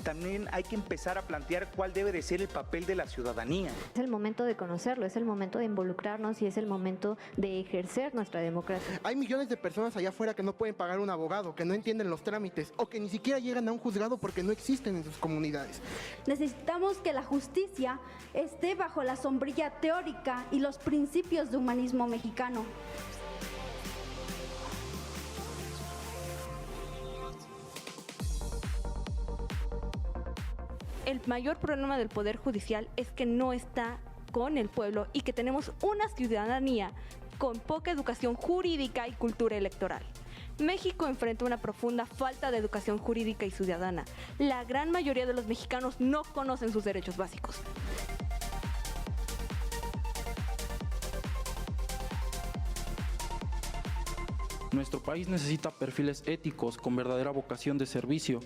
también hay que empezar a plantear cuál debe de ser el papel de la ciudadanía. Es el momento de conocerlo, es el momento de involucrarnos y es el momento de ejercer nuestra democracia. Hay millones de personas allá afuera que no pueden pagar un abogado, que no entienden los trámites o que ni siquiera llegan a un juzgado porque no existen en sus comunidades. Necesitamos que la justicia esté bajo la sombrilla teórica y los principios de humanismo mexicano. El mayor problema del Poder Judicial es que no está con el pueblo y que tenemos una ciudadanía con poca educación jurídica y cultura electoral. México enfrenta una profunda falta de educación jurídica y ciudadana. La gran mayoría de los mexicanos no conocen sus derechos básicos. Nuestro país necesita perfiles éticos con verdadera vocación de servicio.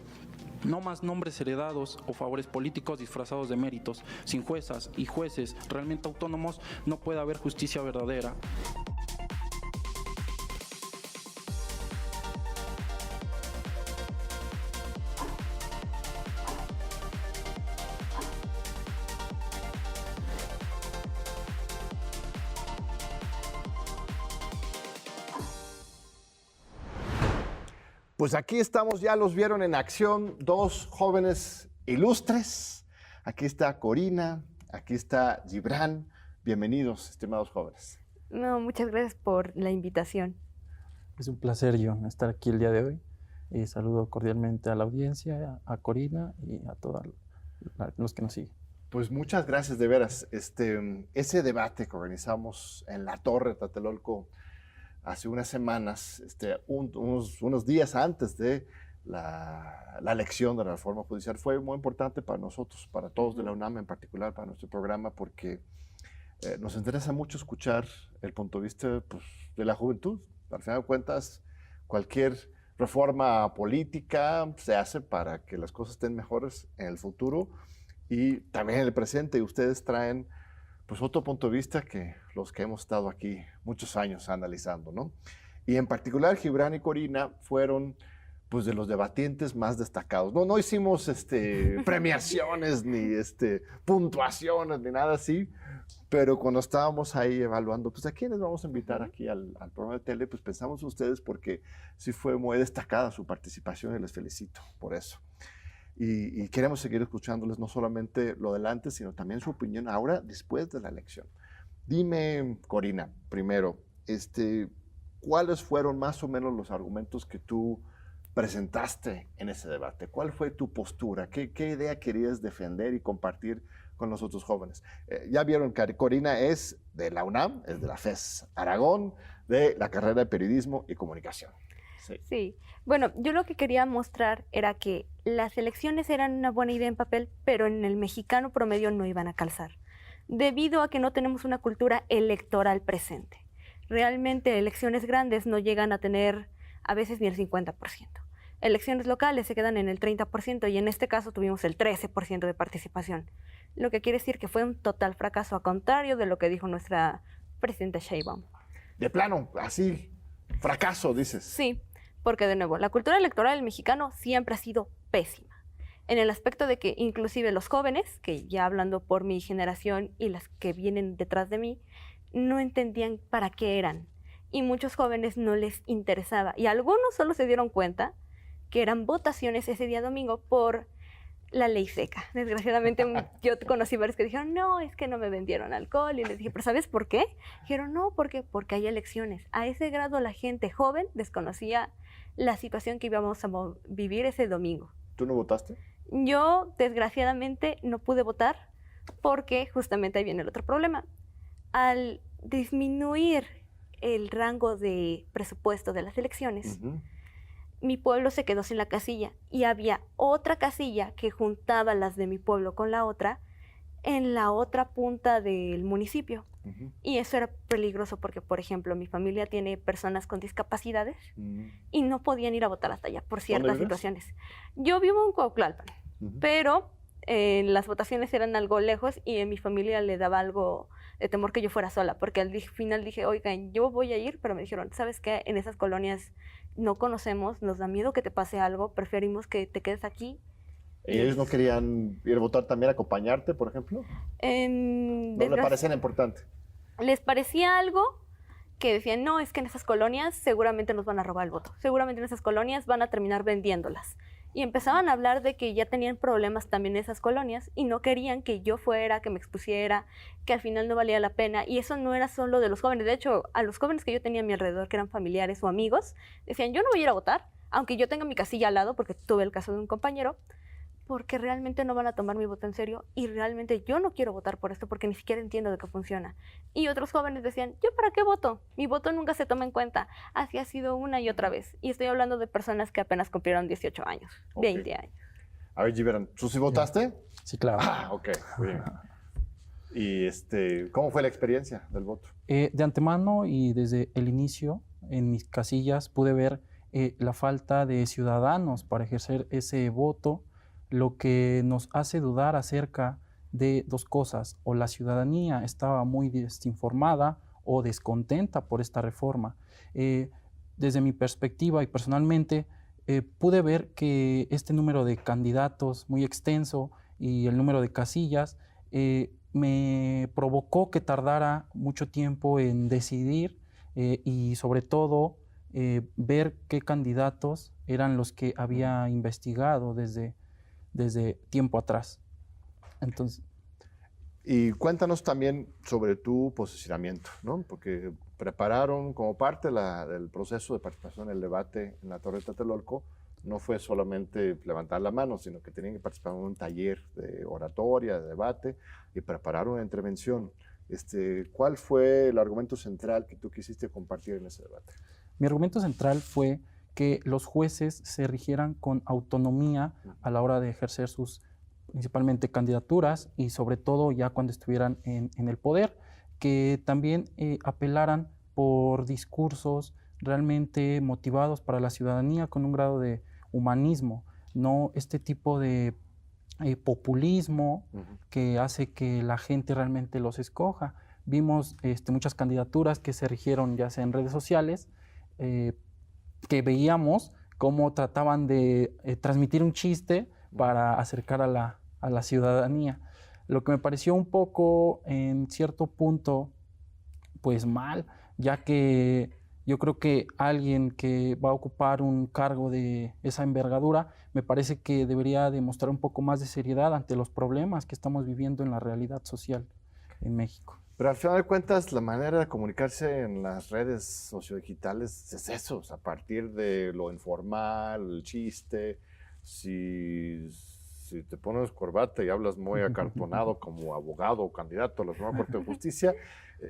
No más nombres heredados o favores políticos disfrazados de méritos. Sin juezas y jueces realmente autónomos no puede haber justicia verdadera. Pues aquí estamos, ya los vieron en acción, dos jóvenes ilustres. Aquí está Corina, aquí está Gibran. Bienvenidos, estimados jóvenes. No, muchas gracias por la invitación. Es un placer, John, estar aquí el día de hoy. Saludo cordialmente a la audiencia, a Corina y a todos los que nos siguen. Pues muchas gracias, de veras. Ese debate que organizamos en la Torre Tlatelolco hace unas semanas, unos días antes de la elección de la reforma judicial, fue muy importante para nosotros, para todos de la UNAM en particular, para nuestro programa, porque nos interesa mucho escuchar el punto de vista, pues, de la juventud. Al final de cuentas, cualquier reforma política se hace para que las cosas estén mejores en el futuro y también en el presente, y ustedes traen pues otro punto de vista que los que hemos estado aquí muchos años analizando, ¿no? Y en particular, Gibran y Corina fueron pues de los debatientes más destacados. No hicimos premiaciones, ni puntuaciones, ni nada así, pero cuando estábamos ahí evaluando, pues a quiénes vamos a invitar aquí al programa de tele, pues pensamos en ustedes porque sí fue muy destacada su participación y les felicito por eso. Y queremos seguir escuchándoles no solamente lo del antes, sino también su opinión ahora, después de la elección. Dime, Corina, primero, ¿cuáles fueron más o menos los argumentos que tú presentaste en ese debate? ¿Cuál fue tu postura? ¿Qué idea querías defender y compartir con los otros jóvenes? Ya vieron que Corina es de la UNAM, es de la FES Aragón, de la carrera de Periodismo y Comunicación. Sí, bueno, yo lo que quería mostrar era que las elecciones eran una buena idea en papel, pero en el mexicano promedio no iban a calzar, debido a que no tenemos una cultura electoral presente. Realmente elecciones grandes no llegan a tener a veces ni el 50%. Elecciones locales se quedan en el 30% y en este caso tuvimos el 13% de participación, lo que quiere decir que fue un total fracaso, a contrario de lo que dijo nuestra presidenta Sheinbaum. De plano, así, fracaso, dices. Sí. Porque, de nuevo, la cultura electoral del mexicano siempre ha sido pésima, en el aspecto de que inclusive los jóvenes, que ya hablando por mi generación y las que vienen detrás de mí, no entendían para qué eran. Y muchos jóvenes no les interesaba. Y algunos solo se dieron cuenta que eran votaciones ese día domingo por la ley seca. Desgraciadamente yo conocí varios que dijeron, no, es que no me vendieron alcohol. Y les dije, ¿pero sabes por qué? Dijeron, no, porque hay elecciones. A ese grado la gente joven desconocía la situación que íbamos a vivir ese domingo. ¿Tú no votaste? Yo, desgraciadamente, no pude votar porque justamente ahí viene el otro problema. Al disminuir el rango de presupuesto de las elecciones, mi pueblo se quedó sin la casilla y había otra casilla que juntaba las de mi pueblo con la otra en la otra punta del municipio. Y eso era peligroso porque, por ejemplo, mi familia tiene personas con discapacidades y no podían ir a votar hasta allá por ciertas situaciones. Yo vivo en Cuautlalpan, pero las votaciones eran algo lejos y en mi familia le daba algo de temor que yo fuera sola, porque al final dije, oigan, yo voy a ir, pero me dijeron, ¿sabes qué? En esas colonias no conocemos, nos da miedo que te pase algo, preferimos que te quedes aquí ¿Ellos no querían ir a votar también, acompañarte, por ejemplo? ¿No le parecía importante? Les parecía algo que decían, no, es que en esas colonias seguramente nos van a robar el voto, seguramente en esas colonias van a terminar vendiéndolas. Y empezaban a hablar de que ya tenían problemas también en esas colonias y no querían que yo fuera, que me expusiera, que al final no valía la pena. Y eso no era solo de los jóvenes. De hecho, a los jóvenes que yo tenía a mi alrededor, que eran familiares o amigos, decían, yo no voy a ir a votar, aunque yo tenga mi casilla al lado, porque tuve el caso de un compañero, porque realmente no van a tomar mi voto en serio y realmente yo no quiero votar por esto porque ni siquiera entiendo de qué funciona. Y otros jóvenes decían, ¿yo para qué voto? Mi voto nunca se toma en cuenta. Así ha sido una y otra vez. Y estoy hablando de personas que apenas cumplieron 18 años, 20 años. A ver, Gibran, ¿tú sí votaste? Sí, claro. Ah, ok, bien. ¿Y cómo fue la experiencia del voto? De antemano y desde el inicio, en mis casillas, pude ver la falta de ciudadanos para ejercer ese voto, lo que nos hace dudar acerca de dos cosas: o la ciudadanía estaba muy desinformada o descontenta por esta reforma. Desde mi perspectiva y personalmente, pude ver que este número de candidatos muy extenso y el número de casillas me provocó que tardara mucho tiempo en decidir y sobre todo ver qué candidatos eran los que había investigado desde tiempo atrás. Entonces, Y cuéntanos también sobre tu posicionamiento, ¿no? Porque prepararon como parte del proceso de participación en el debate en la Torre de Tlatelolco, no fue solamente levantar la mano, sino que tenían que participar en un taller de oratoria, de debate, y preparar una intervención. ¿Cuál fue el argumento central que tú quisiste compartir en ese debate? Mi argumento central fue que los jueces se rigieran con autonomía a la hora de ejercer sus, principalmente, candidaturas y sobre todo ya cuando estuvieran en el poder, que también apelaran por discursos realmente motivados para la ciudadanía con un grado de humanismo, no este tipo de populismo que hace que la gente realmente los escoja. Vimos muchas candidaturas que se rigieron ya sea en redes sociales, que veíamos cómo trataban de transmitir un chiste para acercar a la ciudadanía. Lo que me pareció un poco, en cierto punto, pues mal, ya que yo creo que alguien que va a ocupar un cargo de esa envergadura, me parece que debería demostrar un poco más de seriedad ante los problemas que estamos viviendo en la realidad social en México. Pero al final de cuentas, la manera de comunicarse en las redes sociodigitales es eso, a partir de lo informal, el chiste. Si te pones corbata y hablas muy acartonado como abogado o candidato a la Suprema Corte de Justicia,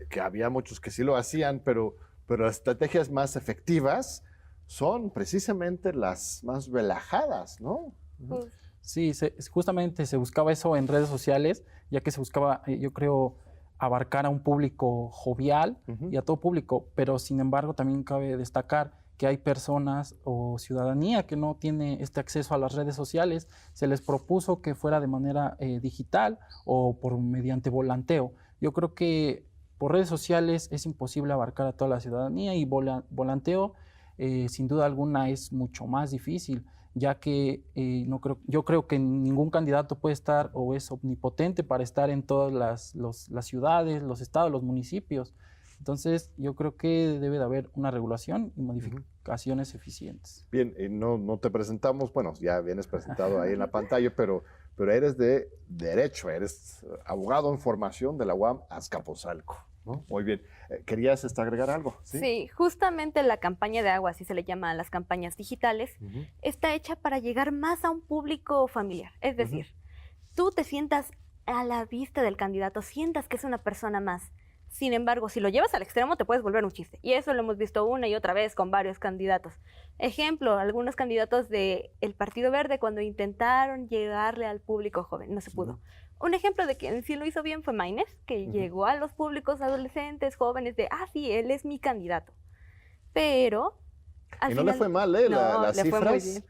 que había muchos que sí lo hacían, pero las estrategias más efectivas son precisamente las más relajadas, ¿no? Sí, justamente se buscaba eso en redes sociales, ya que se buscaba, yo creo, abarcar a un público jovial y a todo público, pero sin embargo también cabe destacar que hay personas o ciudadanía que no tiene este acceso a las redes sociales. Se les propuso que fuera de manera digital o mediante volanteo. Yo creo que por redes sociales es imposible abarcar a toda la ciudadanía y volanteo sin duda alguna es mucho más difícil, ya que yo creo que ningún candidato puede estar o es omnipotente para estar en todas las ciudades, los estados, los municipios. Entonces, yo creo que debe de haber una regulación y modificaciones eficientes. Bien, no te presentamos, bueno, ya vienes presentado ahí en la pantalla, pero eres de Derecho, eres abogado en formación de la UAM Azcapotzalco, ¿no? Muy bien. ¿Querías agregar algo? Sí, justamente la campaña de agua, así se le llama a las campañas digitales, está hecha para llegar más a un público familiar. Es decir, tú te sientas a la vista del candidato, sientas que es una persona más. Sin embargo, si lo llevas al extremo, te puedes volver un chiste. Y eso lo hemos visto una y otra vez con varios candidatos. Ejemplo, algunos candidatos del Partido Verde cuando intentaron llegarle al público joven, no se pudo. Un ejemplo de quien sí lo hizo bien fue Maínez, que llegó a los públicos adolescentes, jóvenes, sí, él es mi candidato. Pero al final, le fue mal, ¿eh? No, las le cifras, fue muy bien.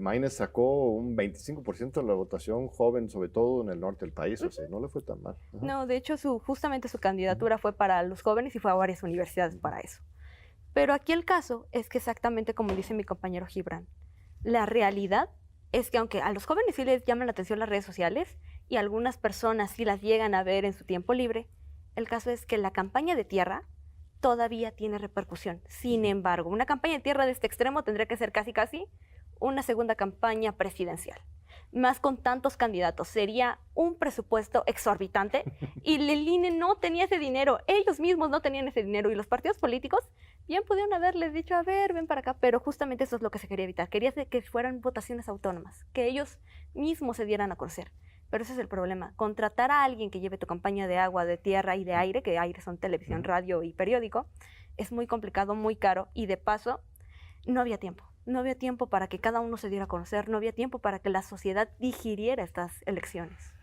Maínez sacó un 25% de la votación joven, sobre todo en el norte del país, o sea, no le fue tan mal. No, de hecho, justamente su candidatura fue para los jóvenes y fue a varias universidades para eso. Pero aquí el caso es que exactamente como dice mi compañero Gibran, la realidad es que aunque a los jóvenes sí les llaman la atención las redes sociales y algunas personas sí las llegan a ver en su tiempo libre, el caso es que la campaña de tierra todavía tiene repercusión. Sin embargo, una campaña de tierra de este extremo tendría que ser casi una segunda campaña presidencial. Más con tantos candidatos, sería un presupuesto exorbitante y el INE no tenía ese dinero, ellos mismos no tenían ese dinero y los partidos políticos bien pudieron haberles dicho, a ver, ven para acá, pero justamente eso es lo que se quería evitar, quería que fueran votaciones autónomas, que ellos mismos se dieran a conocer. Pero ese es el problema, contratar a alguien que lleve tu campaña de agua, de tierra y de aire, que aire son televisión, radio y periódico, es muy complicado, muy caro y de paso no había tiempo. No había tiempo para que cada uno se diera a conocer, no había tiempo para que la sociedad digiriera estas elecciones.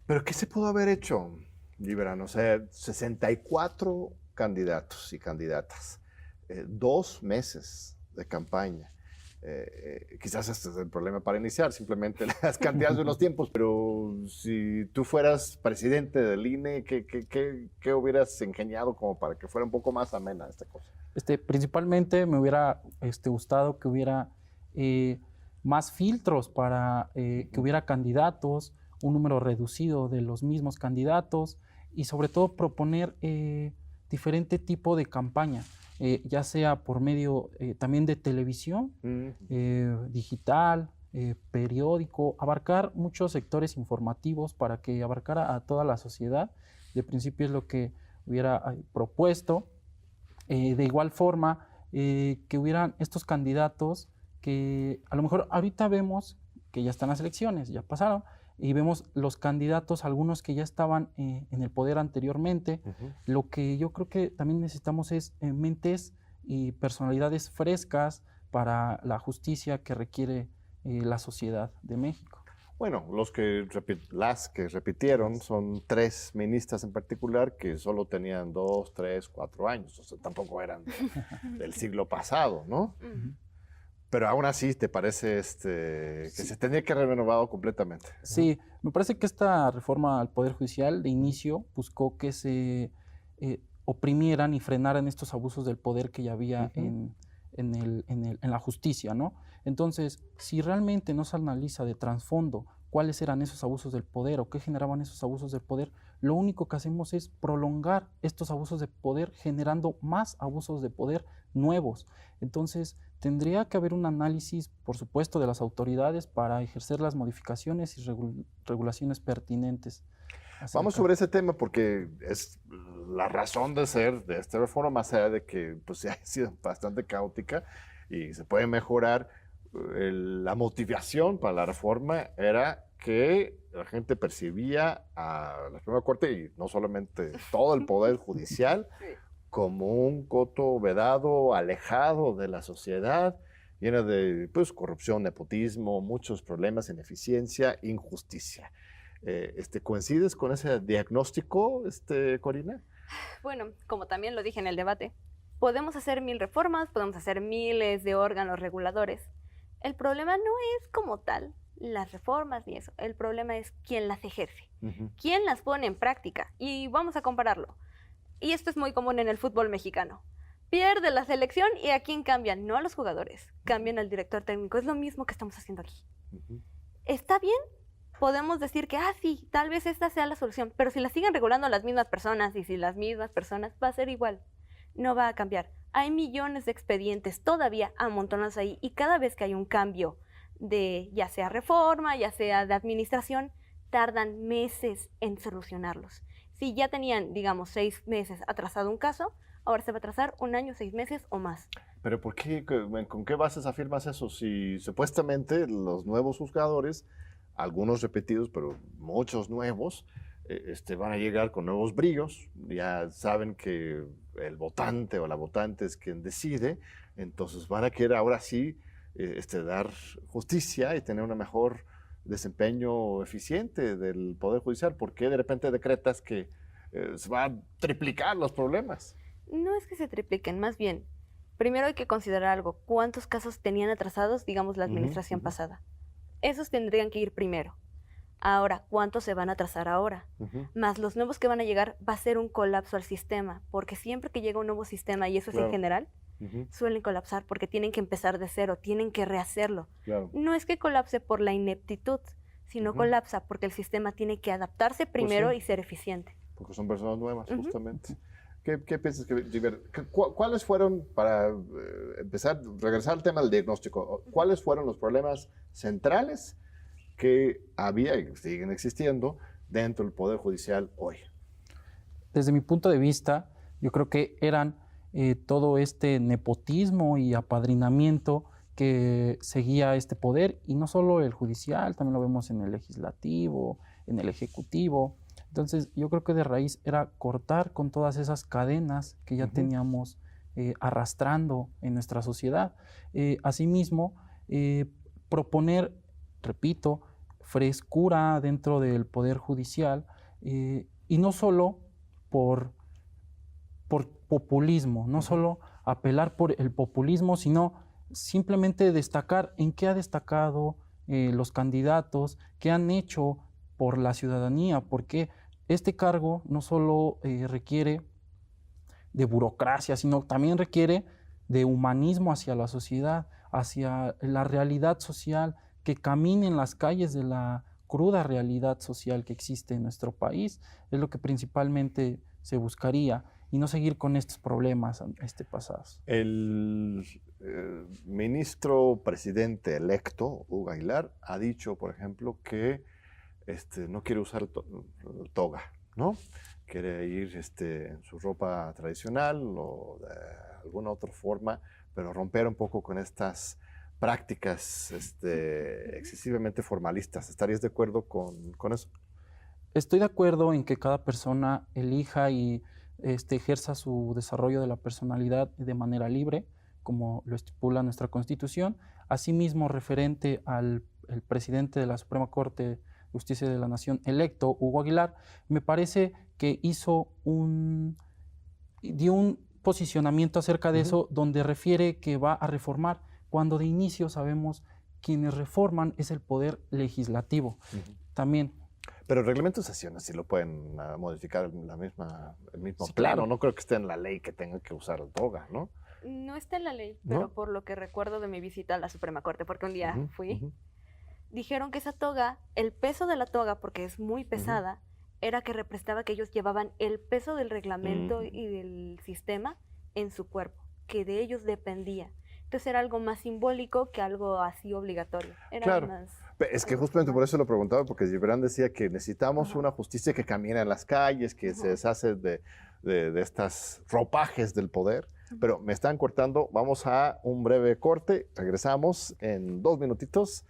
¿Pero qué se pudo haber hecho, Gibran? O sea, 64 candidatos y candidatas, 2 meses de campaña. Quizás este es el problema para iniciar, simplemente las cantidades de los tiempos, pero si tú fueras presidente del INE, ¿qué hubieras ingeniado como para que fuera un poco más amena esta cosa? Principalmente me hubiera gustado que hubiera más filtros para que hubiera candidatos, un número reducido de los mismos candidatos y sobre todo proponer diferente tipo de campaña, ya sea por medio también de televisión, digital, periódico, abarcar muchos sectores informativos para que abarcara a toda la sociedad. De principio es lo que hubiera propuesto. De igual forma, que hubieran estos candidatos que a lo mejor ahorita vemos que ya están las elecciones, ya pasaron, y vemos los candidatos, algunos que ya estaban en el poder anteriormente. Lo que yo creo que también necesitamos es mentes y personalidades frescas para la justicia que requiere la sociedad de México. Bueno, las que repitieron son 3 ministras en particular que solo tenían 2, 3, 4 años, o sea, tampoco eran del siglo pasado, ¿no? Pero aún así, ¿te parece que se tenía que haber renovado completamente? Sí, me parece que esta reforma al Poder Judicial de inicio buscó que se oprimieran y frenaran estos abusos del poder que ya había en la justicia, ¿no? Entonces, si realmente no se analiza de trasfondo cuáles eran esos abusos del poder o qué generaban esos abusos del poder, lo único que hacemos es prolongar estos abusos de poder generando más abusos de poder nuevos. Entonces, tendría que haber un análisis, por supuesto, de las autoridades para ejercer las modificaciones y regulaciones pertinentes. Vamos sobre ese tema porque es la razón de ser de esta reforma, más allá de que pues, ha sido bastante caótica y se puede mejorar. La motivación para la reforma era que la gente percibía a la Suprema Corte y no solamente todo el Poder Judicial como un coto vedado, alejado de la sociedad, lleno de pues, corrupción, nepotismo, muchos problemas, ineficiencia, injusticia. ¿Coincides con ese diagnóstico, Corina? Bueno, como también lo dije en el debate, podemos hacer 1000 reformas, podemos hacer miles de órganos reguladores. El problema no es como tal las reformas ni eso, el problema es quién las ejerce, quién las pone en práctica. Y vamos a compararlo. Y esto es muy común en el fútbol mexicano. Pierde la selección y ¿a quién cambian? No a los jugadores, cambian al director técnico. Es lo mismo que estamos haciendo aquí. ¿Está bien? Podemos decir que, sí, tal vez esta sea la solución, pero si la siguen regulando las mismas personas y si las mismas personas, va a ser igual, no va a cambiar. Hay millones de expedientes todavía amontonados ahí y cada vez que hay un cambio de ya sea reforma, ya sea de administración, tardan meses en solucionarlos. Si ya tenían, digamos, 6 meses atrasado un caso, ahora se va a atrasar 1 año, 6 meses o más. ¿Pero por qué? ¿Con qué bases afirmas eso? Si supuestamente los nuevos juzgadores, algunos repetidos, pero muchos nuevos, van a llegar con nuevos bríos, ya saben que el votante o la votante es quien decide, entonces van a querer ahora sí dar justicia y tener un mejor desempeño eficiente del Poder Judicial. ¿Por qué de repente decretas que se van a triplicar los problemas? No es que se tripliquen, más bien, primero hay que considerar algo, ¿cuántos casos tenían atrasados, digamos, la administración pasada? Esos tendrían que ir primero. Ahora, ¿cuántos se van a atrasar ahora? Más los nuevos que van a llegar, va a ser un colapso al sistema, porque siempre que llega un nuevo sistema, y eso es en general, suelen colapsar porque tienen que empezar de cero, tienen que rehacerlo. Claro. No es que colapse por la ineptitud, sino colapsa porque el sistema tiene que adaptarse primero y ser eficiente. Porque son personas nuevas, justamente. ¿Qué piensas, cuáles fueron, para empezar, regresar al tema del diagnóstico, cuáles fueron los problemas centrales que había y siguen existiendo dentro del Poder Judicial hoy? Desde mi punto de vista, yo creo que eran todo este nepotismo y apadrinamiento que seguía este poder, y no solo el judicial, también lo vemos en el legislativo, en el ejecutivo. Entonces, yo creo que de raíz era cortar con todas esas cadenas que ya teníamos arrastrando en nuestra sociedad. Asimismo, proponer, repito, frescura dentro del Poder Judicial, y no solo por populismo, no solo apelar por el populismo, sino simplemente destacar en qué ha destacado los candidatos, qué han hecho por la ciudadanía, porque este cargo no solo requiere de burocracia, sino también requiere de humanismo hacia la sociedad, hacia la realidad social, que camine en las calles de la cruda realidad social que existe en nuestro país. Es lo que principalmente se buscaría, y no seguir con estos problemas pasados. El ministro presidente electo, Hugo Aguilar, ha dicho, por ejemplo, que no quiere usar toga, ¿no? Quiere ir en su ropa tradicional o de alguna otra forma, pero romper un poco con estas prácticas excesivamente formalistas. ¿Estarías de acuerdo con eso? Estoy de acuerdo en que cada persona elija y ejerza su desarrollo de la personalidad de manera libre, como lo estipula nuestra Constitución. Asimismo, referente al el presidente de la Suprema Corte de Justicia de la Nación electo, Hugo Aguilar, me parece que dio un posicionamiento acerca de eso, donde refiere que va a reformar, cuando de inicio sabemos quienes reforman es el Poder Legislativo. También. Pero el reglamento de sesiones sí lo pueden modificar el mismo Sí, plano. claro. No creo que esté en la ley que tenga que usar toga, ¿no? No está en la ley, ¿No? pero por lo que recuerdo de mi visita a la Suprema Corte, porque un día fui, dijeron que esa toga, el peso de la toga, porque es muy pesada, era que representaba que ellos llevaban el peso del reglamento y del sistema en su cuerpo, que de ellos dependía. Entonces era algo más simbólico que algo así obligatorio. Era Claro. más... Es que justamente por eso lo preguntaba, porque Gibran decía que necesitamos una justicia que camine en las calles, que se deshace de estas ropajes del poder. Pero me están cortando, vamos a un breve corte, regresamos en 2 minutitos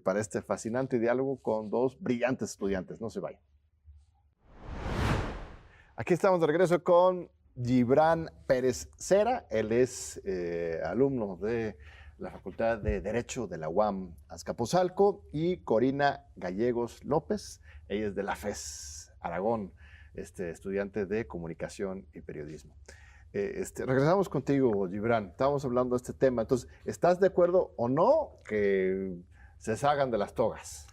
para este fascinante diálogo con 2 brillantes estudiantes, no se vayan. Aquí estamos de regreso con Gibran Pérez Cera, él es alumno de la Facultad de Derecho de la UAM Azcapotzalco, y Corina Gallegos López, ella es de la FES Aragón, estudiante de Comunicación y Periodismo. Regresamos contigo, Gibran. Estábamos hablando de este tema. Entonces, ¿estás de acuerdo o no que se deshagan de las togas?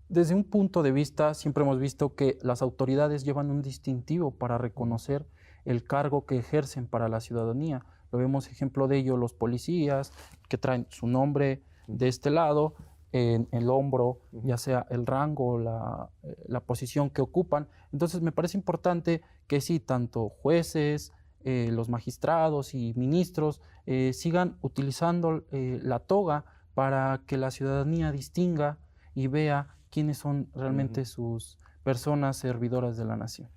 Desde un punto de vista, siempre hemos visto que las autoridades llevan un distintivo para reconocer el cargo que ejercen para la ciudadanía. Lo vemos ejemplo de ello los policías, que traen su nombre de este lado, en el hombro, ya sea el rango o la posición que ocupan. Entonces, me parece importante que sí, tanto jueces, los magistrados y ministros sigan utilizando la toga para que la ciudadanía distinga y vea quiénes son realmente sus personas servidoras de la nación.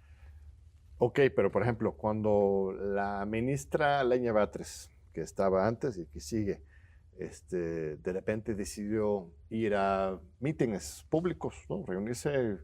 Ok, pero por ejemplo, cuando la ministra Lenya Batres, que estaba antes y que sigue, de repente decidió ir a mítines públicos, ¿no? Reunirse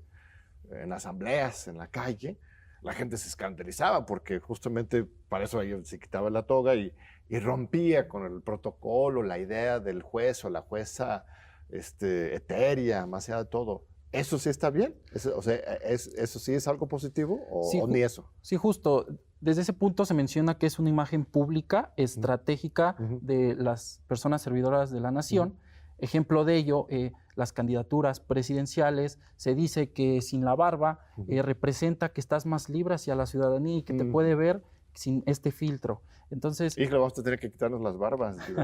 en asambleas, en la calle, la gente se escandalizaba porque justamente para eso ella se quitaba la toga y rompía con el protocolo, la idea del juez o la jueza etérea, más allá de todo. ¿Eso sí está bien? ¿Eso sí es algo positivo o, Sí, o ni eso? Sí, justo. Desde ese punto se menciona que es una imagen pública, estratégica de las personas servidoras de la nación. Ejemplo de ello, las candidaturas presidenciales, se dice que sin la barba representa que estás más libre hacia la ciudadanía y que te puede ver sin este filtro. Entonces, Híjole, vamos a tener que quitarnos las barbas. yo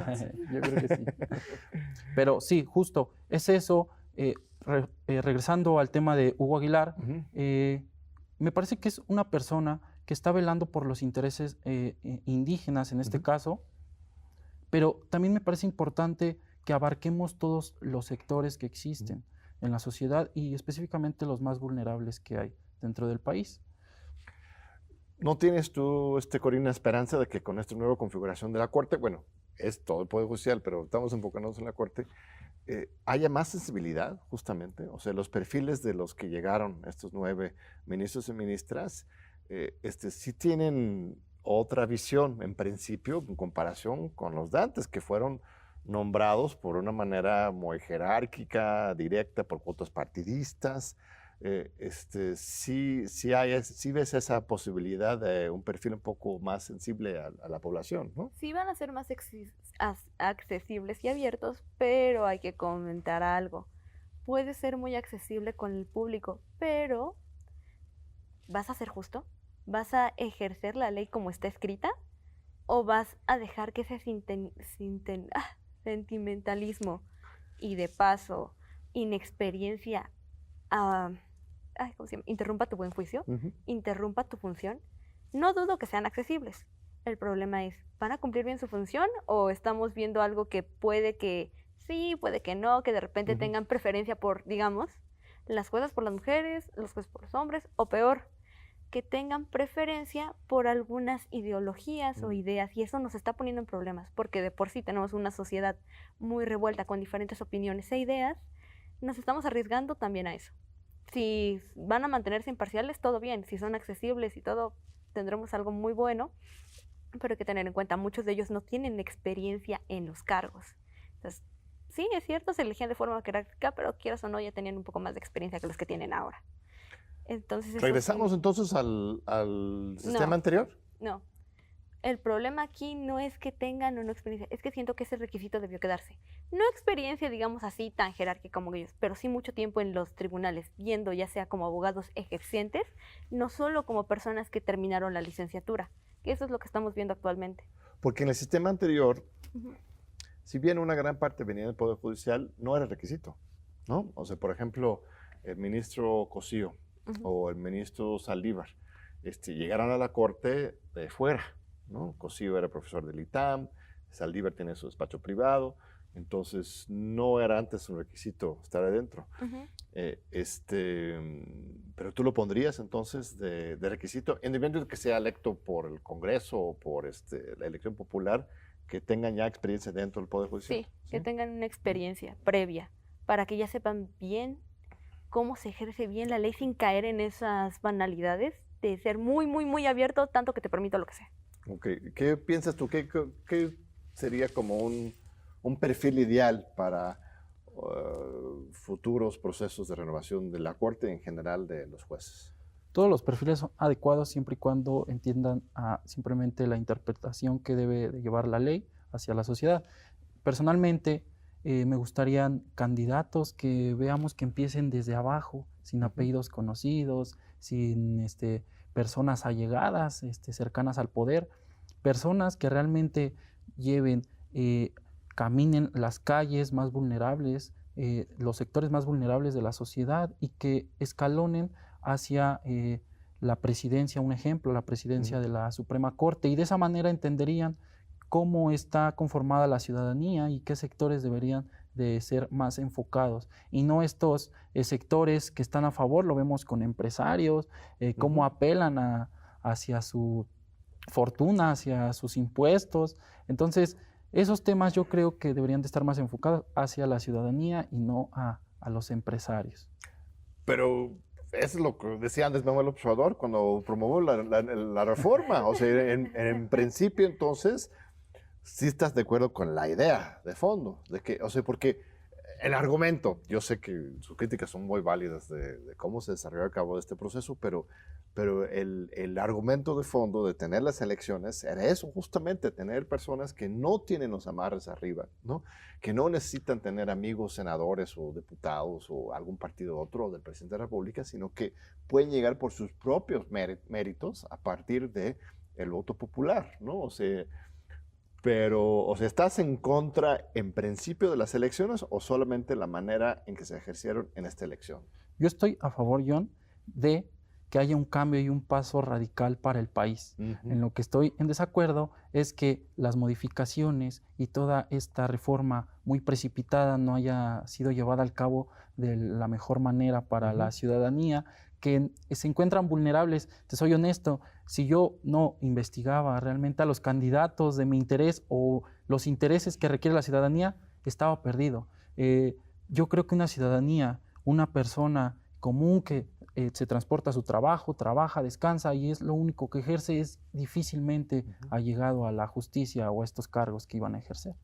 creo que sí. Pero sí, justo, es eso. Regresando al tema de Hugo Aguilar, me parece que es una persona que está velando por los intereses indígenas en este caso, pero también me parece importante que abarquemos todos los sectores que existen en la sociedad y específicamente los más vulnerables que hay dentro del país. ¿No tienes tú, Corina, esperanza de que con esta nueva configuración de la Corte, bueno, es todo el Poder Judicial, pero estamos enfocándonos en la Corte, haya más sensibilidad, justamente? O sea, los perfiles de los que llegaron, estos 9 ministros y ministras, sí tienen otra visión, en principio, en comparación con los de antes, que fueron nombrados por una manera muy jerárquica, directa, por cuotas partidistas. Sí ves esa posibilidad de un perfil un poco más sensible a la población, ¿no? Sí van a ser más accesibles y abiertos, pero hay que comentar algo. Puede ser muy accesible con el público, pero ¿vas a ser justo? ¿Vas a ejercer la ley como está escrita? ¿O vas a dejar que ese sentimentalismo y de paso inexperiencia ¿cómo se llama? Interrumpa tu buen juicio, interrumpa tu función? No dudo que sean accesibles. El problema es, ¿van a cumplir bien su función o estamos viendo algo que puede que sí, puede que no, que de repente tengan preferencia por, digamos, las juezas por las mujeres, los jueces por los hombres, o peor, que tengan preferencia por algunas ideologías o ideas, y eso nos está poniendo en problemas, porque de por sí tenemos una sociedad muy revuelta con diferentes opiniones e ideas, nos estamos arriesgando también a eso. Si van a mantenerse imparciales, todo bien. Si son accesibles y todo, tendremos algo muy bueno. Pero hay que tener en cuenta, muchos de ellos no tienen experiencia en los cargos. Entonces, sí, es cierto, se elegían de forma jerárquica, pero quieras o no, ya tenían un poco más de experiencia que los que tienen ahora. Entonces, ¿regresamos entonces al sistema anterior? No. El problema aquí no es que tengan o no experiencia, es que siento que ese requisito debió quedarse. No experiencia, digamos así, tan jerárquica como ellos, pero sí mucho tiempo en los tribunales, viendo ya sea como abogados ejercientes, no solo como personas que terminaron la licenciatura, que eso es lo que estamos viendo actualmente. Porque en el sistema anterior, si bien una gran parte venía del Poder Judicial, no era requisito, ¿no? O sea, por ejemplo, el ministro Cosío o el ministro Saldívar llegaron a la Corte de fuera, ¿no? Cosío era profesor del ITAM, Saldívar tenía su despacho privado, entonces no era antes un requisito estar adentro. Pero tú lo pondrías entonces de requisito, independientemente de que sea electo por el Congreso o por la elección popular, que tengan ya experiencia dentro del Poder Judicial. Sí, que tengan una experiencia previa, para que ya sepan bien cómo se ejerce bien la ley sin caer en esas banalidades de ser muy, muy, muy abierto, tanto que te permito lo que sea. Okay. ¿Qué piensas tú? ¿Qué sería como un perfil ideal para futuros procesos de renovación de la Corte y en general de los jueces? Todos los perfiles son adecuados siempre y cuando entiendan simplemente la interpretación que debe de llevar la ley hacia la sociedad. Personalmente, me gustarían candidatos que veamos que empiecen desde abajo, sin apellidos conocidos, sin personas allegadas, cercanas al poder, personas que realmente caminen las calles más vulnerables, los sectores más vulnerables de la sociedad y que escalonen hacia la presidencia, un ejemplo, la presidencia de la Suprema Corte, y de esa manera entenderían cómo está conformada la ciudadanía y qué sectores deberían de ser más enfocados, y no estos sectores que están a favor, lo vemos con empresarios, cómo apelan hacia su fortuna, hacia sus impuestos. Entonces, esos temas yo creo que deberían de estar más enfocados hacia la ciudadanía y no a los empresarios. Pero eso es lo que decía Andrés Manuel López Obrador cuando promovió la reforma. O sea, en principio, entonces, sí estás de acuerdo con la idea de fondo, de que, o sea, porque el argumento, yo sé que sus críticas son muy válidas de cómo se desarrolló a cabo este proceso, pero el argumento de fondo de tener las elecciones era eso, justamente, tener personas que no tienen los amarres arriba, ¿no? Que no necesitan tener amigos senadores o diputados o algún partido u otro del presidente de la República, sino que pueden llegar por sus propios méritos a partir de el voto popular, ¿no? O sea, ¿estás en contra en principio de las elecciones o solamente la manera en que se ejercieron en esta elección? Yo estoy a favor, John, de que haya un cambio y un paso radical para el país. En lo que estoy en desacuerdo es que las modificaciones y toda esta reforma muy precipitada no haya sido llevada al cabo de la mejor manera para la ciudadanía, que se encuentran vulnerables. Te soy honesto, si yo no investigaba realmente a los candidatos de mi interés o los intereses que requiere la ciudadanía, estaba perdido. Yo creo que una ciudadanía, una persona común que se transporta a su trabajo, trabaja, descansa y es lo único que ejerce, es difícilmente ha llegado a la justicia o a estos cargos que iban a ejercer.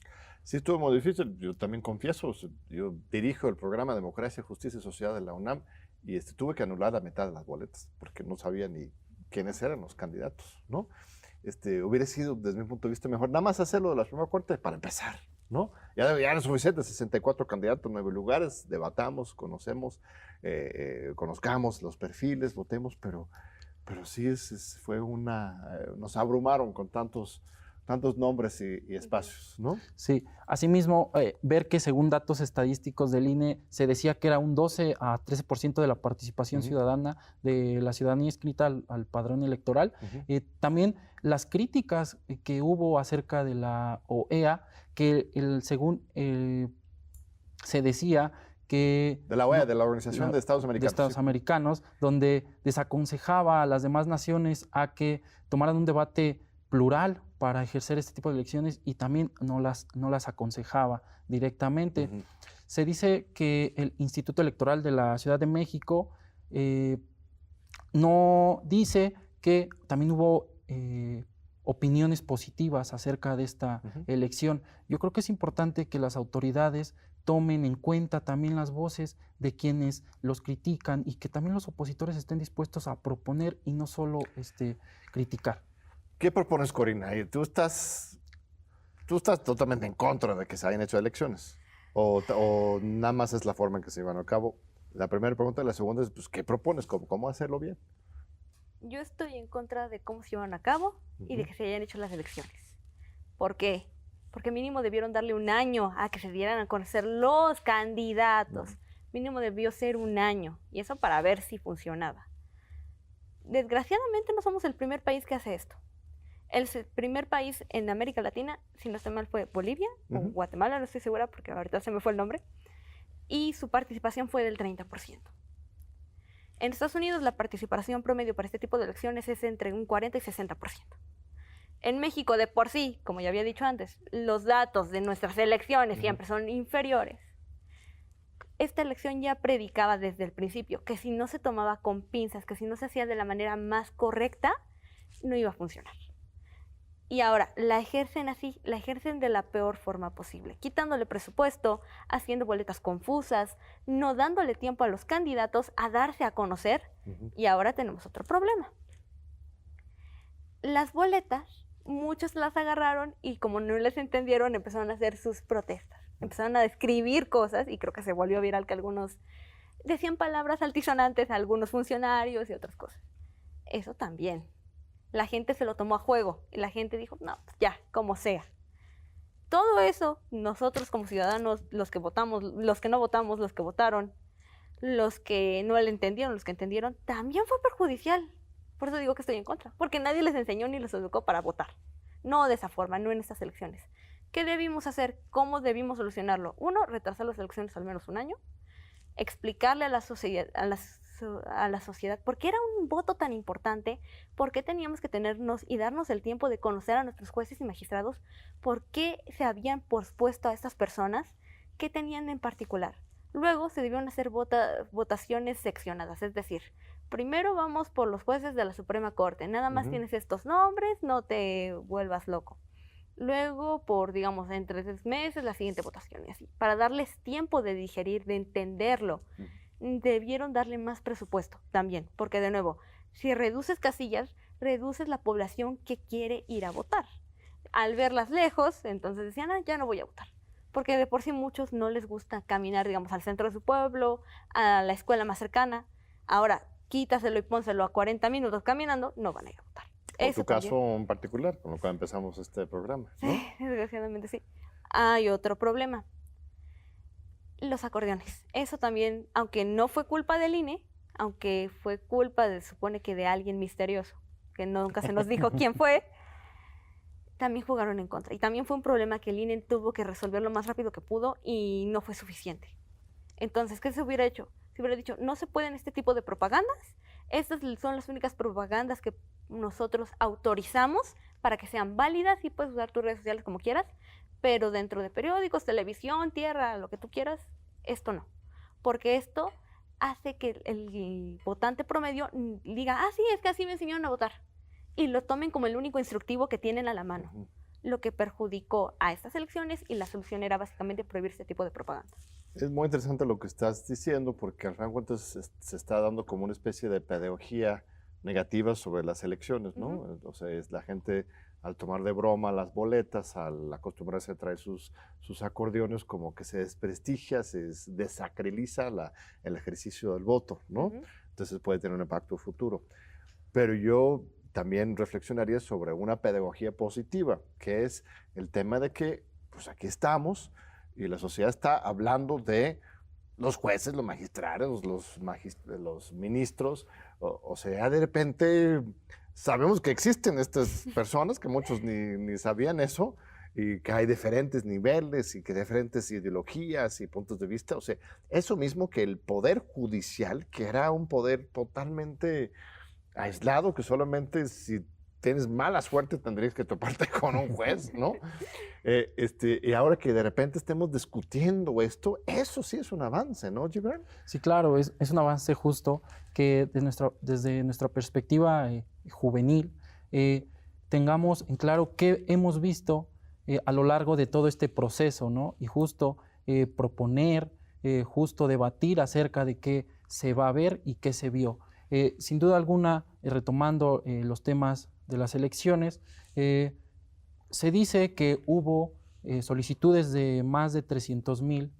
Sí, estuvo muy difícil. Yo también confieso, yo dirijo el programa Democracia, Justicia y Sociedad de la UNAM y tuve que anular la mitad de las boletas porque no sabía ni quiénes eran los candidatos, ¿no? Hubiera sido, desde mi punto de vista, mejor nada más hacerlo de las primeras cortes para empezar, ¿no? Ya no es suficiente, 64 candidatos, 9 lugares, debatamos, conocemos, conozcamos los perfiles, votemos, pero sí fue nos abrumaron con tantos nombres y espacios, ¿no? Sí, asimismo, ver que según datos estadísticos del INE se decía que era un 12 a 13% de la participación ciudadana de la ciudadanía inscrita al padrón electoral. También las críticas que hubo acerca de la OEA, que según se decía que... De la OEA, de la Organización de Estados Americanos. De Estados Americanos, donde desaconsejaba a las demás naciones a que tomaran un debate plural para ejercer este tipo de elecciones y también no las aconsejaba directamente. Se dice que el Instituto Electoral de la Ciudad de México no dice que también hubo opiniones positivas acerca de esta elección. Yo creo que es importante que las autoridades tomen en cuenta también las voces de quienes los critican y que también los opositores estén dispuestos a proponer y no solo criticar. ¿Qué propones, Corina? ¿Tú estás totalmente en contra de que se hayan hecho elecciones? ¿O nada más es la forma en que se llevan a cabo? La primera pregunta y la segunda es, pues, ¿qué propones? ¿Cómo hacerlo bien? Yo estoy en contra de cómo se llevan a cabo y de que se hayan hecho las elecciones. ¿Por qué? Porque mínimo debieron darle un año a que se dieran a conocer los candidatos. Mínimo debió ser un año. Y eso para ver si funcionaba. Desgraciadamente no somos el primer país que hace esto. El primer país en América Latina, si no estoy mal, fue Bolivia o Guatemala, no estoy segura porque ahorita se me fue el nombre. Y su participación fue del 30%. En Estados Unidos la participación promedio para este tipo de elecciones es entre un 40 y 60%. En México, de por sí, como ya había dicho antes, los datos de nuestras elecciones siempre son inferiores. Esta elección ya predicaba desde el principio que si no se tomaba con pinzas, que si no se hacía de la manera más correcta, no iba a funcionar. Y ahora, la ejercen así, la ejercen de la peor forma posible, quitándole presupuesto, haciendo boletas confusas, no dándole tiempo a los candidatos a darse a conocer, y ahora tenemos otro problema. Las boletas, muchos las agarraron y como no les entendieron, empezaron a hacer sus protestas, empezaron a escribir cosas, y creo que se volvió viral que algunos decían palabras altisonantes a algunos funcionarios y otras cosas. Eso también. La gente se lo tomó a juego y la gente dijo, no, pues ya, como sea. Todo eso, nosotros como ciudadanos, los que votamos, los que no votamos, los que votaron, los que no le entendieron, los que entendieron, también fue perjudicial. Por eso digo que estoy en contra, porque nadie les enseñó ni les educó para votar. No de esa forma, no en estas elecciones. ¿Qué debimos hacer? ¿Cómo debimos solucionarlo? Uno, retrasar las elecciones al menos un año, explicarle a la sociedad, por qué era un voto tan importante, por qué teníamos que tenernos y darnos el tiempo de conocer a nuestros jueces y magistrados, por qué se habían pospuesto a estas personas, qué tenían en particular. Luego se debieron hacer votaciones seccionadas, es decir, primero vamos por los jueces de la Suprema Corte, nada más tienes estos nombres, no te vuelvas loco. Luego, por, digamos, entre 3 meses, la siguiente votación y así, para darles tiempo de digerir, de entenderlo. Debieron darle más presupuesto también, porque de nuevo, si reduces casillas, reduces la población que quiere ir a votar. Al verlas lejos, entonces decían, ya no voy a votar, porque de por sí muchos no les gusta caminar, digamos, al centro de su pueblo, a la escuela más cercana. Ahora, quítaselo y pónselo a 40 minutos caminando, no van a ir a votar. Por Eso tu caso también. en particular, con lo cual empezamos este programa, ¿no? Sí, desgraciadamente sí. Hay otro problema. Los acordeones. Eso también, aunque no fue culpa del INE, aunque fue culpa, supone que de alguien misterioso, que nunca se nos dijo quién fue, también jugaron en contra. Y también fue un problema que el INE tuvo que resolver lo más rápido que pudo y no fue suficiente. Entonces, ¿qué se hubiera hecho? Se hubiera dicho, no se pueden este tipo de propagandas. Estas son las únicas propagandas que nosotros autorizamos para que sean válidas y puedes usar tus redes sociales como quieras, pero dentro de periódicos, televisión, tierra, lo que tú quieras, esto no. Porque esto hace que el votante promedio diga, sí, es que así me enseñaron a votar. Y lo tomen como el único instructivo que tienen a la mano. Lo que perjudicó a estas elecciones y la solución era básicamente prohibir este tipo de propaganda. Es muy interesante lo que estás diciendo porque al final de cuentas se está dando como una especie de pedagogía negativa sobre las elecciones, ¿no? O sea, es la gente al tomar de broma las boletas, al acostumbrarse a traer sus acordeones, como que se desprestigia, se desacraliza el ejercicio del voto, ¿no? Entonces puede tener un impacto futuro. Pero yo también reflexionaría sobre una pedagogía positiva, que es el tema de que, pues aquí estamos, y la sociedad está hablando de los jueces, los magistrados, los ministros, o sea, de repente sabemos que existen estas personas, que muchos ni sabían eso, y que hay diferentes niveles y que diferentes ideologías y puntos de vista, o sea, eso mismo que el poder judicial, que era un poder totalmente aislado, que solamente si tienes mala suerte tendrías que toparte con un juez, ¿no? Y ahora que de repente estemos discutiendo esto, eso sí es un avance, ¿no, Gibran? Sí, claro, es un avance justo que desde nuestra perspectiva juvenil tengamos en claro qué hemos visto a lo largo de todo este proceso, ¿no? Y justo proponer, justo debatir acerca de qué se va a ver y qué se vio. Sin duda alguna, retomando los temas de las elecciones, se dice que hubo solicitudes de más de 300,000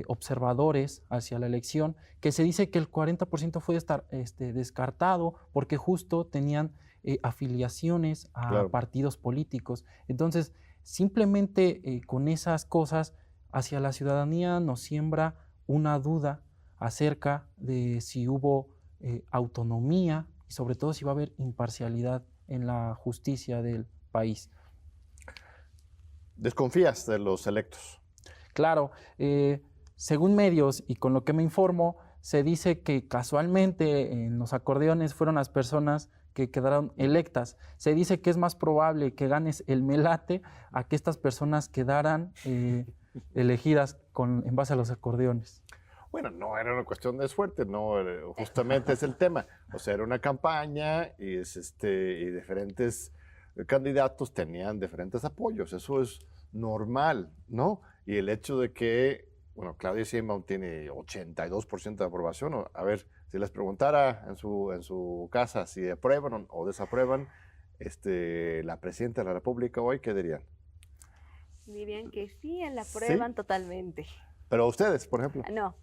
observadores hacia la elección, que se dice que el 40% fue descartado porque justo tenían afiliaciones a partidos políticos. Entonces, simplemente con esas cosas hacia la ciudadanía nos siembra una duda acerca de si hubo autonomía y sobre todo si va a haber imparcialidad en la justicia del país. ¿Desconfías de los electos? Claro, según medios y con lo que me informo, se dice que casualmente en los acordeones fueron las personas que quedaron electas. Se dice que es más probable que ganes el melate a que estas personas quedaran elegidas en base a los acordeones. Bueno, no era una cuestión de suerte, no, justamente es el tema. O sea, era una campaña y, y diferentes candidatos tenían diferentes apoyos. Eso es normal, ¿no? Y el hecho de que, bueno, Claudia Sheinbaum tiene 82% de aprobación. A ver, si les preguntara en su casa si aprueban o desaprueban la presidenta de la República hoy, ¿qué dirían? Dirían que sí, la aprueban totalmente. Pero ustedes, por ejemplo. No.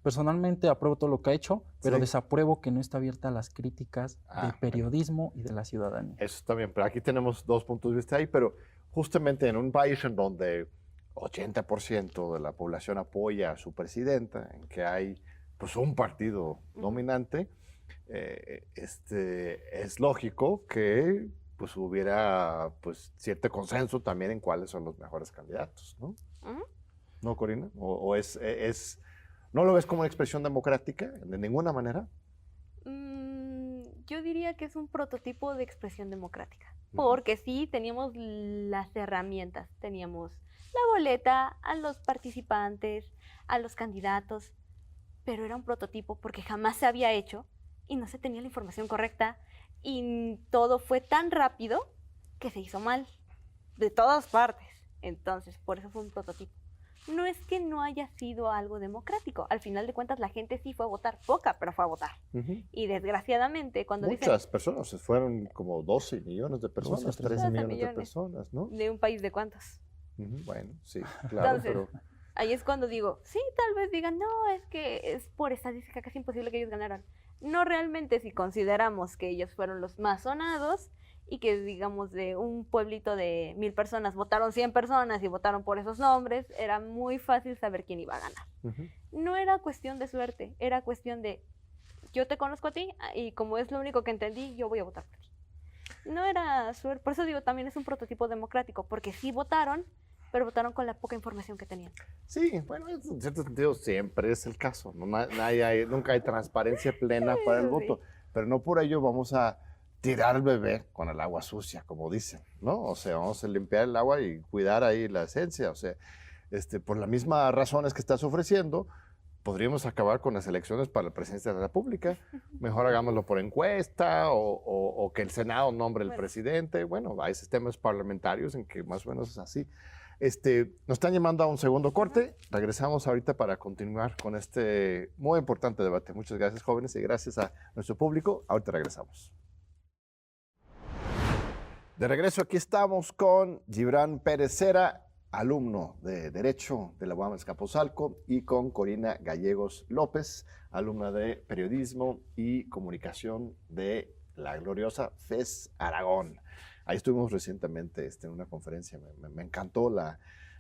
Personalmente apruebo todo lo que ha hecho, pero desapruebo que no está abierta a las críticas del periodismo y de la ciudadanía. Eso está bien, pero aquí tenemos dos puntos de vista ahí, pero justamente en un país en donde 80% de la población apoya a su presidenta, en que hay pues un partido dominante, es lógico que pues hubiera pues cierto consenso también en cuáles son los mejores candidatos, ¿no? ¿No, Corina? ¿O no lo ves como una expresión democrática de ninguna manera? Yo diría que es un prototipo de expresión democrática, porque sí teníamos las herramientas, teníamos la boleta, a los participantes, a los candidatos, pero era un prototipo porque jamás se había hecho y no se tenía la información correcta y todo fue tan rápido que se hizo mal, de todas partes. Entonces, por eso fue un prototipo. No es que no haya sido algo democrático. Al final de cuentas, la gente sí fue a votar. Poca, pero fue a votar. Y desgraciadamente, cuando muchas personas, se fueron como 12 millones de personas, 13 millones de personas, ¿no? ¿De un país de cuántos? Bueno, sí, claro. Entonces, ahí es cuando digo, sí, tal vez digan, no, es que es por estadística casi imposible que ellos ganaran. No realmente si consideramos que ellos fueron los más sonados y que, digamos, de un pueblito de 1000 personas votaron 100 personas y votaron por esos nombres, era muy fácil saber quién iba a ganar. No era cuestión de suerte, era cuestión de yo te conozco a ti y como es lo único que entendí, yo voy a votar por ti. No era suerte, por eso digo, también es un prototipo democrático, porque sí votaron, pero votaron con la poca información que tenían. Sí, bueno, en cierto sentido siempre es el caso. Nunca hay transparencia plena para el voto, pero no por ello vamos a tirar al bebé con el agua sucia, como dicen, ¿no? O sea, vamos a limpiar el agua y cuidar ahí la esencia. O sea, por las mismas razones que estás ofreciendo, podríamos acabar con las elecciones para la presidencia de la República. Mejor hagámoslo por encuesta o que el Senado nombre el presidente. Bueno, hay sistemas parlamentarios en que más o menos es así. Nos están llamando a un segundo corte. Regresamos ahorita para continuar con este muy importante debate. Muchas gracias, jóvenes, y gracias a nuestro público. Ahorita regresamos. De regreso, aquí estamos con Gibran Pérez Cera, alumno de Derecho de la UAM Azcapotzalco, y con Corina Gallegos López, alumna de Periodismo y Comunicación de la gloriosa FES Aragón. Ahí estuvimos recientemente en una conferencia, me encantó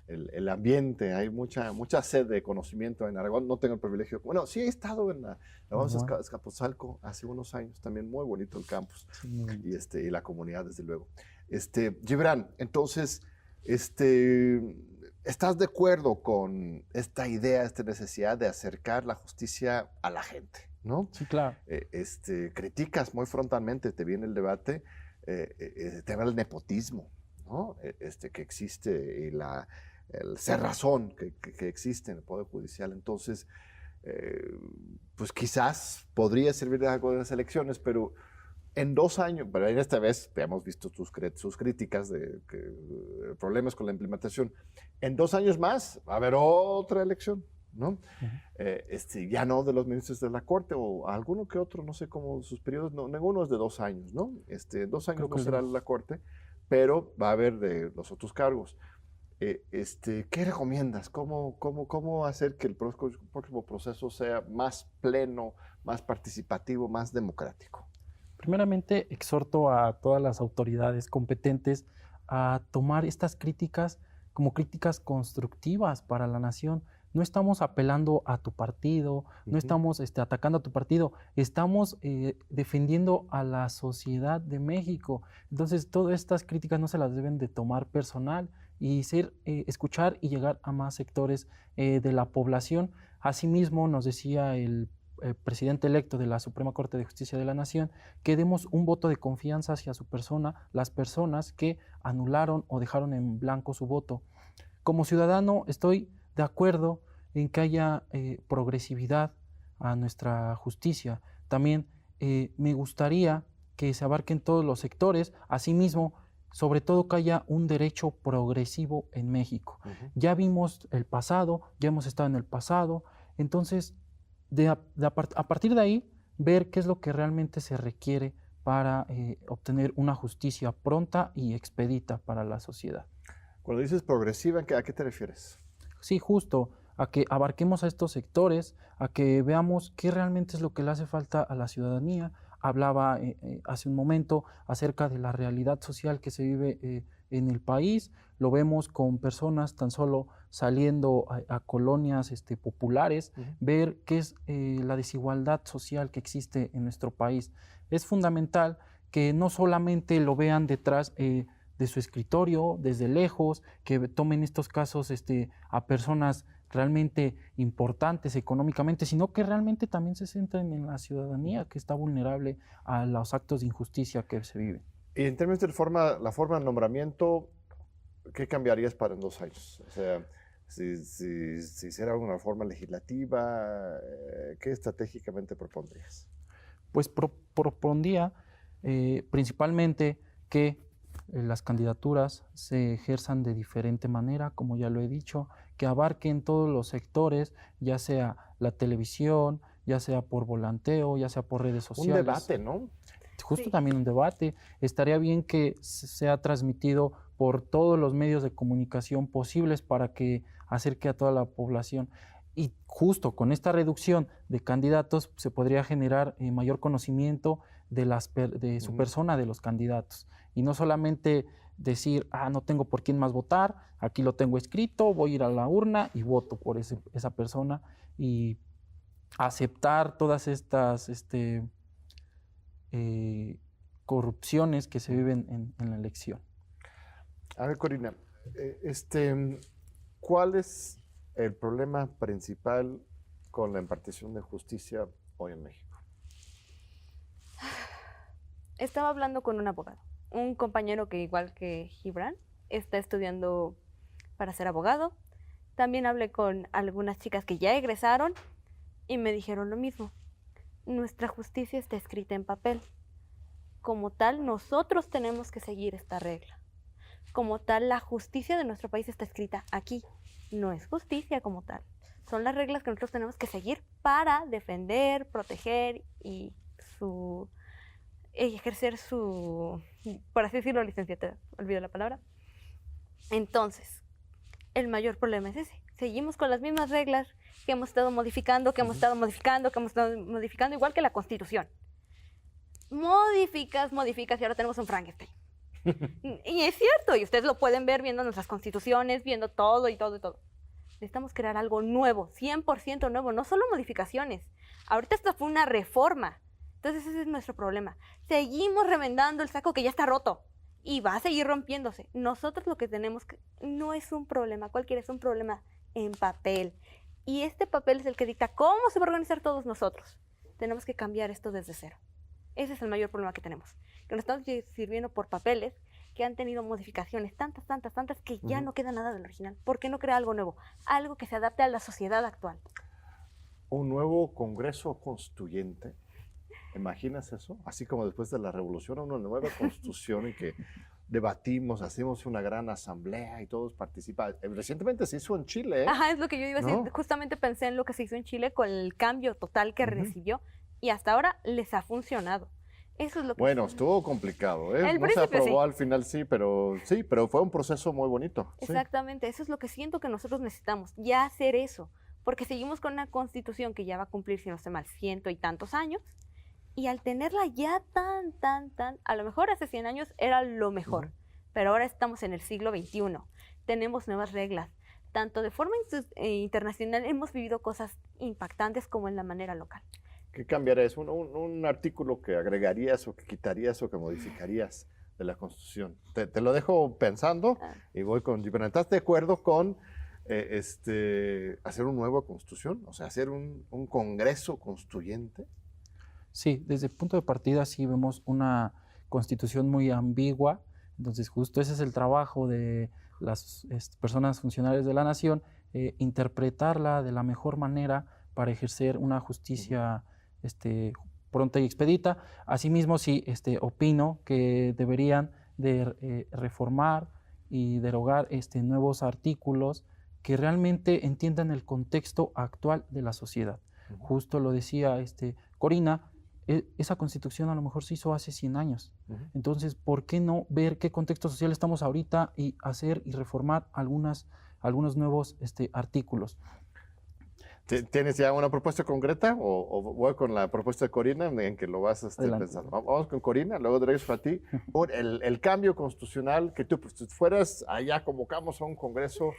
el ambiente, hay mucha sed de conocimiento en Aragón. No tengo el privilegio, bueno, sí he estado en la UAM Azcapotzalco hace unos años, también muy bonito el campus, y la comunidad, desde luego. Gibran, entonces, ¿estás de acuerdo con esta idea, esta necesidad de acercar la justicia a la gente, ¿no? Sí, claro. Criticas muy frontalmente, te viene el debate, el tema del nepotismo, ¿no? Que existe, y el cerrazón que existe en el Poder Judicial. Entonces, pues quizás podría servir de algo de las elecciones, pero en 2 años, pero en esta vez hemos visto sus críticas de problemas con la implementación. En 2 años más va a haber otra elección, ¿no? Ya no de los ministros de la Corte o alguno que otro, no sé cómo sus periodos, no, ninguno es de 2 años, ¿no? 2 años no será la Corte, pero va a haber de los otros cargos. ¿Qué recomiendas? ¿Cómo hacer que el próximo proceso sea más pleno, más participativo, más democrático? Primeramente, exhorto a todas las autoridades competentes a tomar estas críticas como críticas constructivas para la nación. No estamos apelando a tu partido, no estamos atacando a tu partido, estamos defendiendo a la sociedad de México. Entonces, todas estas críticas no se las deben de tomar personal y escuchar y llegar a más sectores de la población. Asimismo, nos decía el presidente electo de la Suprema Corte de Justicia de la Nación, que demos un voto de confianza hacia su persona, las personas que anularon o dejaron en blanco su voto. Como ciudadano estoy de acuerdo en que haya progresividad a nuestra justicia. También me gustaría que se abarquen todos los sectores, asimismo, sobre todo que haya un derecho progresivo en México. Ya vimos el pasado, ya hemos estado en el pasado, entonces a partir de ahí, ver qué es lo que realmente se requiere para obtener una justicia pronta y expedita para la sociedad. Cuando dices progresiva, ¿a qué te refieres? Sí, justo, a que abarquemos a estos sectores, a que veamos qué realmente es lo que le hace falta a la ciudadanía. Hablaba hace un momento acerca de la realidad social que se vive en el país. Lo vemos con personas tan solo saliendo a colonias populares, ver qué es la desigualdad social que existe en nuestro país. Es fundamental que no solamente lo vean detrás de su escritorio, desde lejos, que tomen estos casos a personas realmente importantes económicamente, sino que realmente también se centren en la ciudadanía que está vulnerable a los actos de injusticia que se viven. Y en términos de la forma de nombramiento, ¿qué cambiarías para en 2 años? O sea, si hiciera una reforma legislativa, ¿qué estratégicamente propondrías? Pues propondría principalmente que las candidaturas se ejerzan de diferente manera, como ya lo he dicho, que abarquen todos los sectores, ya sea la televisión, ya sea por volanteo, ya sea por redes sociales. Un debate, ¿no? Justo también un debate. Estaría bien que sea transmitido por todos los medios de comunicación posibles para que acerque a toda la población. Y justo con esta reducción de candidatos se podría generar mayor conocimiento de su persona, de los candidatos. Y no solamente decir, no tengo por quién más votar, aquí lo tengo escrito, voy a ir a la urna y voto por esa persona, y aceptar todas estas corrupciones que se viven en la elección. A ver, Corina, ¿cuál es el problema principal con la impartición de justicia hoy en México? Estaba hablando con un abogado, un compañero que, igual que Gibran, está estudiando para ser abogado. También hablé con algunas chicas que ya egresaron y me dijeron lo mismo. Nuestra justicia está escrita en papel. Como tal, nosotros tenemos que seguir esta regla. Como tal, la justicia de nuestro país está escrita aquí. No es justicia como tal. Son las reglas que nosotros tenemos que seguir para defender, proteger y ejercer su, por así decirlo, licenciatura. Olvido la palabra. Entonces, el mayor problema es ese. Seguimos con las mismas reglas que hemos estado modificando, igual que la Constitución. Modificas y ahora tenemos un Frankenstein. Y es cierto, y ustedes lo pueden ver viendo nuestras constituciones, viendo todo. Necesitamos crear algo nuevo, 100% nuevo, no solo modificaciones. Ahorita esto fue una reforma. Entonces ese es nuestro problema. Seguimos remendando el saco que ya está roto y va a seguir rompiéndose. Nosotros lo que tenemos no es un problema cualquiera, es un problema en papel. Y este papel es el que dicta cómo se va a organizar todos nosotros. Tenemos que cambiar esto desde cero. Ese es el mayor problema que tenemos. Que nos estamos sirviendo por papeles que han tenido modificaciones tantas, que ya no queda nada del original. ¿Por qué no crea algo nuevo? Algo que se adapte a la sociedad actual. Un nuevo Congreso Constituyente. ¿Imaginas eso? Así como después de la Revolución, una nueva Constitución en que debatimos, hacemos una gran asamblea y todos participan. Recientemente se hizo en Chile. Ajá, es lo que yo iba a decir. ¿No? Justamente pensé en lo que se hizo en Chile con el cambio total que recibió y hasta ahora les ha funcionado. Eso es lo que... Bueno, estuvo complicado, ¿eh? No se aprobó al final, pero fue un proceso muy bonito. Exactamente, eso es lo que siento que nosotros necesitamos, ya hacer eso, porque seguimos con una constitución que ya va a cumplir, si no estoy mal, 100 y tantos años, y al tenerla ya a lo mejor hace 100 años era lo mejor, pero ahora estamos en el siglo XXI, tenemos nuevas reglas, tanto de forma internacional hemos vivido cosas impactantes como en la manera local. ¿Qué cambiarías? Un artículo que agregarías o que quitarías o que modificarías de la Constitución. Te lo dejo pensando y voy con Gibran. ¿Estás de acuerdo con hacer una nueva Constitución? O sea, hacer un Congreso Constituyente. Sí, desde el punto de partida sí vemos una Constitución muy ambigua. Entonces justo ese es el trabajo de las personas funcionarias de la nación, interpretarla de la mejor manera para ejercer una justicia pronta y expedita. Asimismo, sí, opino que deberían de reformar y derogar nuevos artículos que realmente entiendan el contexto actual de la sociedad. Justo lo decía Corina, esa constitución a lo mejor se hizo hace 100 años. Entonces, ¿por qué no ver qué contexto social estamos ahorita y hacer y reformar algunos nuevos artículos? ¿Tienes ya una propuesta concreta o voy con la propuesta de Corina en que lo vas pensando? Vamos con Corina, luego de regreso a ti. El cambio constitucional, que tú fueras, allá convocamos a un Congreso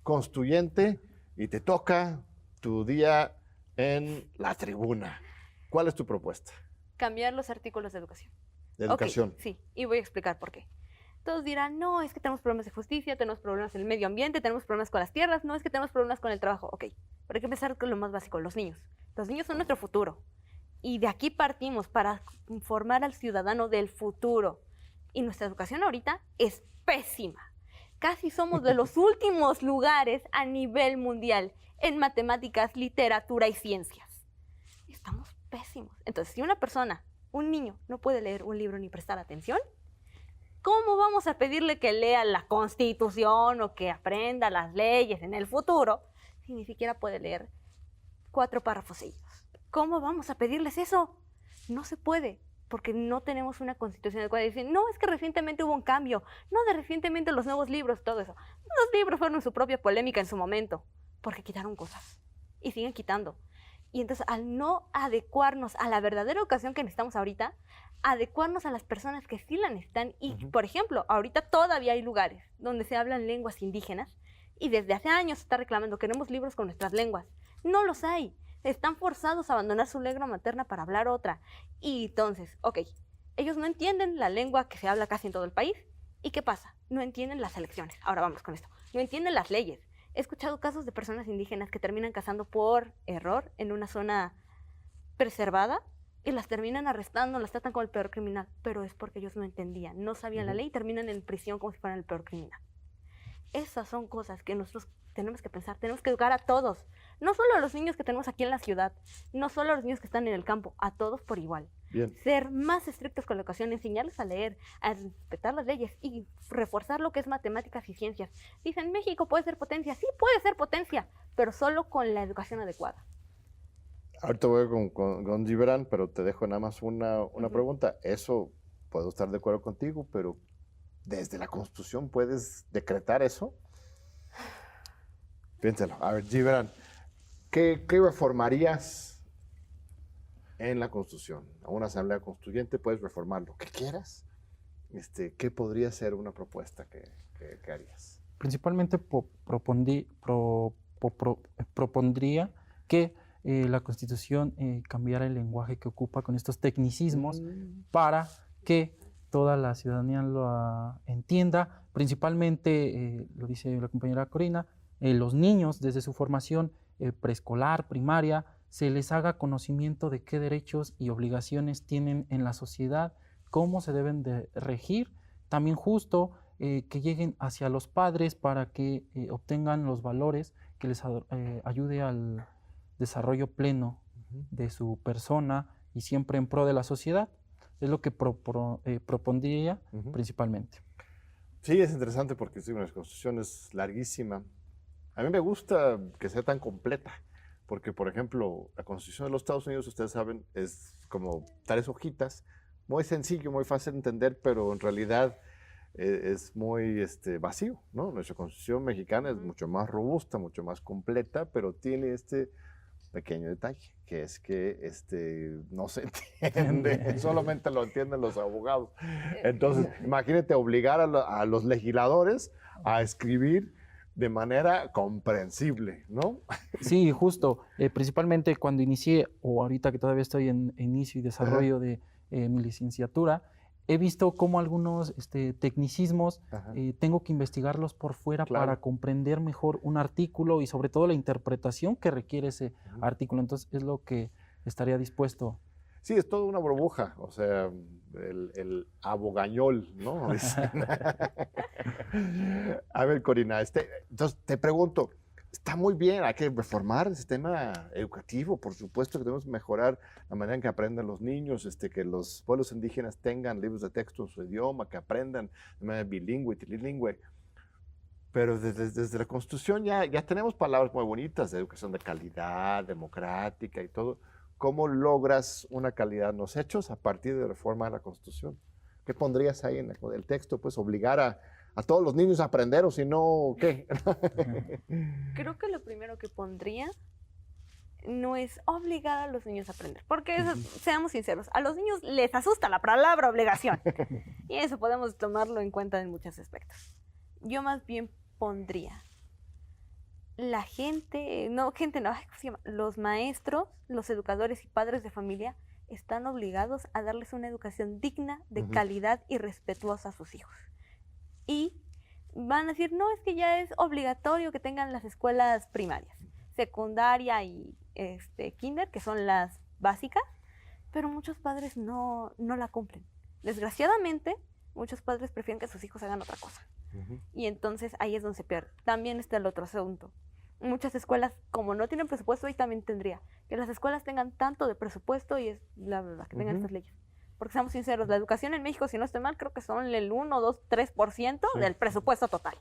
Constituyente y te toca tu día en la tribuna. ¿Cuál es tu propuesta? Cambiar los artículos de educación. De educación. Okay, sí, y voy a explicar por qué. Todos dirán, no, es que tenemos problemas de justicia, tenemos problemas en el medio ambiente, tenemos problemas con las tierras, no, es que tenemos problemas con el trabajo. Ok, pero hay que empezar con lo más básico, los niños. Los niños son nuestro futuro. Y de aquí partimos para formar al ciudadano del futuro. Y nuestra educación ahorita es pésima. Casi somos de los últimos lugares a nivel mundial en matemáticas, literatura y ciencias. Estamos pésimos. Entonces, si una persona, un niño, no puede leer un libro ni prestar atención, ¿cómo vamos a pedirle que lea la Constitución o que aprenda las leyes en el futuro si ni siquiera puede leer 4 párrafos seguidos? ¿Cómo vamos a pedirles eso? No se puede, porque no tenemos una Constitución adecuada. Dicen, no, es que recientemente hubo un cambio, no, de recientemente los nuevos libros, todo eso. Los libros fueron su propia polémica en su momento, porque quitaron cosas. y siguen quitando. Y entonces, al no adecuarnos a la verdadera educación que necesitamos ahorita, adecuarnos a las personas que sí la necesitan. Y, por ejemplo, ahorita todavía hay lugares donde se hablan lenguas indígenas y desde hace años se está reclamando, queremos libros con nuestras lenguas. No los hay. Están forzados a abandonar su lengua materna para hablar otra. Y entonces, ok, ellos no entienden la lengua que se habla casi en todo el país. ¿Y qué pasa? No entienden las elecciones. Ahora vamos con esto. No entienden las leyes. He escuchado casos de personas indígenas que terminan casando por error en una zona preservada y las terminan arrestando, las tratan como el peor criminal, pero es porque ellos no entendían, no sabían la ley y terminan en prisión como si fueran el peor criminal. Esas son cosas que nosotros tenemos que pensar, tenemos que educar a todos, no solo a los niños que tenemos aquí en la ciudad, no solo a los niños que están en el campo, a todos por igual. Bien. Ser más estrictos con la educación, enseñarles a leer, a respetar las leyes y reforzar lo que es matemáticas y ciencias. Dicen, México puede ser potencia, sí puede ser potencia, pero solo con la educación adecuada. Ahorita voy con Gibran, pero te dejo nada más una pregunta. Eso puedo estar de acuerdo contigo, pero ¿desde la Constitución puedes decretar eso? Piénsalo. A ver, Gibran, ¿qué reformarías en la Constitución? A una asamblea constituyente puedes reformar lo que quieras. ¿Qué podría ser una propuesta que harías? Principalmente propondría que la Constitución cambiara el lenguaje que ocupa con estos tecnicismos para que toda la ciudadanía lo entienda. Principalmente, lo dice la compañera Corina, los niños desde su formación preescolar, primaria, se les haga conocimiento de qué derechos y obligaciones tienen en la sociedad, cómo se deben de regir. También justo que lleguen hacia los padres para que obtengan los valores que les ayude al desarrollo pleno de su persona y siempre en pro de la sociedad. Es lo que propondría principalmente. Sí, es interesante porque sí, la Constitución es larguísima. A mí me gusta que sea tan completa, porque, por ejemplo, la Constitución de los Estados Unidos, ustedes saben, es como 3 hojitas, muy sencillo, muy fácil de entender, pero en realidad es muy vacío, ¿no? Nuestra Constitución mexicana es mucho más robusta, mucho más completa, pero tiene este pequeño detalle, que es que no se entiende, solamente lo entienden los abogados. Entonces, imagínate obligar a los legisladores a escribir de manera comprensible, ¿no? Sí, justo. Principalmente cuando inicié, o ahorita que todavía estoy en inicio y desarrollo de mi licenciatura, he visto cómo algunos tecnicismos tengo que investigarlos por fuera para comprender mejor un artículo y sobre todo la interpretación que requiere ese artículo. Entonces es lo que estaría dispuesto. Sí, es toda una burbuja, o sea, el abogañol, ¿no? A ver, Corina, entonces te pregunto, está muy bien, hay que reformar el sistema educativo, por supuesto que tenemos que mejorar la manera en que aprendan los niños, que los pueblos indígenas tengan libros de texto en su idioma, que aprendan de manera bilingüe y trilingüe. Pero desde la Constitución ya tenemos palabras muy bonitas de educación de calidad, democrática y todo. ¿Cómo logras una calidad en los hechos a partir de reforma de la Constitución? ¿Qué pondrías ahí en el texto? Pues obligar a todos los niños a aprender, o si no, ¿qué? Creo que lo primero que pondría no es obligar a los niños a aprender, porque eso, seamos sinceros, a los niños les asusta la palabra obligación, y eso podemos tomarlo en cuenta en muchos aspectos. Yo más bien pondría la gente, ¿cómo se llama? Los maestros, los educadores y padres de familia están obligados a darles una educación digna, de calidad y respetuosa a sus hijos. Y van a decir, no, es que ya es obligatorio que tengan las escuelas primarias, secundaria y kinder, que son las básicas, pero muchos padres no la cumplen. Desgraciadamente, muchos padres prefieren que sus hijos hagan otra cosa. Y entonces ahí es donde se pierde. También está el otro asunto. Muchas escuelas, como no tienen presupuesto, ahí también tendría que las escuelas tengan tanto de presupuesto y es la verdad que tengan estas leyes. Porque seamos sinceros, la educación en México, si no estoy mal, creo que son el 1, 2, 3% del presupuesto total.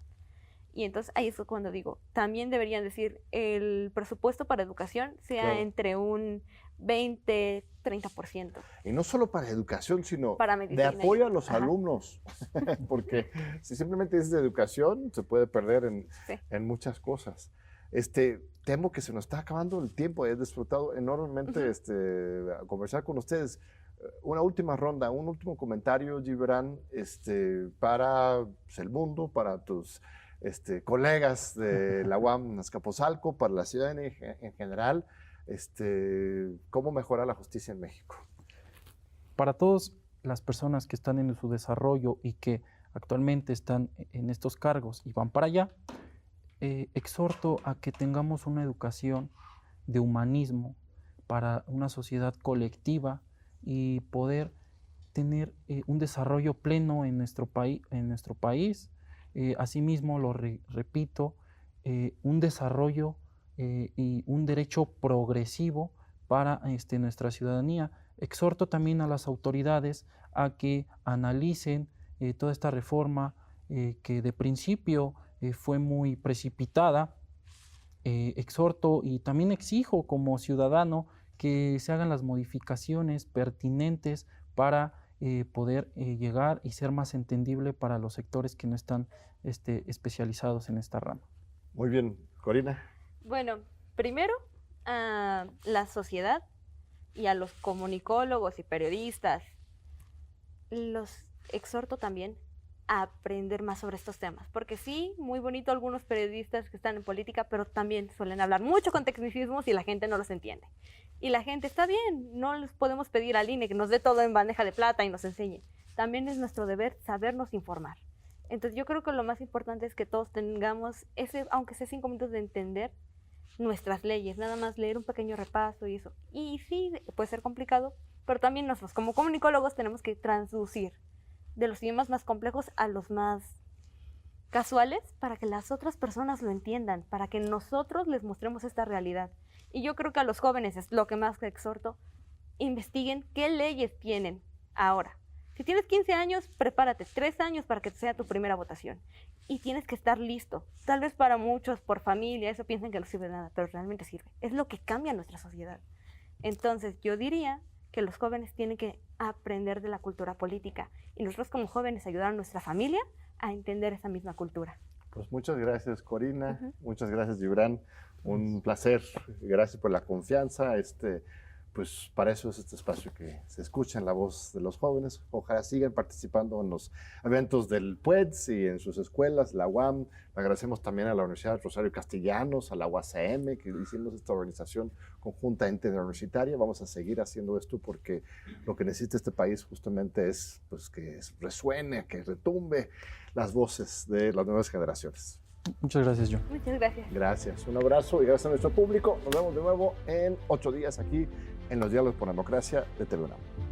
Y entonces ahí es cuando digo, también deberían decir el presupuesto para educación sea entre un 20, 30%. Y no solo para educación, sino para de apoyo a los alumnos. Porque si simplemente dices de educación, se puede perder en muchas cosas. Temo que se nos está acabando el tiempo. He disfrutado enormemente conversar con ustedes. Una última ronda, un último comentario, Gibran, para el mundo, para tus colegas de la UAM Azcapotzalco, para la ciudad en general. ¿Cómo mejorar la justicia en México? Para todas las personas que están en su desarrollo y que actualmente están en estos cargos y van para allá, exhorto a que tengamos una educación de humanismo para una sociedad colectiva y poder tener un desarrollo pleno en nuestro país. Asimismo, lo repito, un desarrollo y un derecho progresivo para nuestra ciudadanía. Exhorto también a las autoridades a que analicen toda esta reforma que de principio fue muy precipitada. Exhorto y también exijo como ciudadano que se hagan las modificaciones pertinentes para poder llegar y ser más entendible para los sectores que no están especializados en esta rama. Muy bien, Corina. Bueno, primero a la sociedad y a los comunicólogos y periodistas, los exhorto también a aprender más sobre estos temas, porque sí, muy bonito algunos periodistas que están en política, pero también suelen hablar mucho con tecnicismos y la gente no los entiende. Y la gente, está bien, no les podemos pedir al INE que nos dé todo en bandeja de plata y nos enseñe. También es nuestro deber sabernos informar. Entonces yo creo que lo más importante es que todos tengamos ese, aunque sea 5 minutos de entender nuestras leyes, nada más leer un pequeño repaso y eso. Y sí, puede ser complicado, pero también nosotros como comunicólogos tenemos que traducir de los idiomas más complejos a los más casuales para que las otras personas lo entiendan, para que nosotros les mostremos esta realidad. Y yo creo que a los jóvenes es lo que más exhorto, investiguen qué leyes tienen ahora. Si tienes 15 años, prepárate 3 años para que sea tu primera votación. Y tienes que estar listo. Tal vez para muchos, por familia, eso piensan que no sirve de nada, pero realmente sirve. Es lo que cambia nuestra sociedad. Entonces, yo diría que los jóvenes tienen que aprender de la cultura política. Y nosotros como jóvenes ayudar a nuestra familia a entender esa misma cultura. Pues muchas gracias, Corina. Muchas gracias, Gibran. Un placer. Gracias por la confianza. Pues para eso es este espacio, que se escucha en la voz de los jóvenes. Ojalá sigan participando en los eventos del PUEDS y en sus escuelas, la UAM. Le agradecemos también a la Universidad Rosario Castellanos, a la UACM, que hicimos esta organización conjunta interuniversitaria. Vamos a seguir haciendo esto porque lo que necesita este país justamente es pues, que resuene, que retumbe las voces de las nuevas generaciones. Muchas gracias, John. Muchas gracias. Gracias. Un abrazo y gracias a nuestro público. Nos vemos de nuevo en 8 días aquí en los Diálogos por la Democracia de TV UNAM.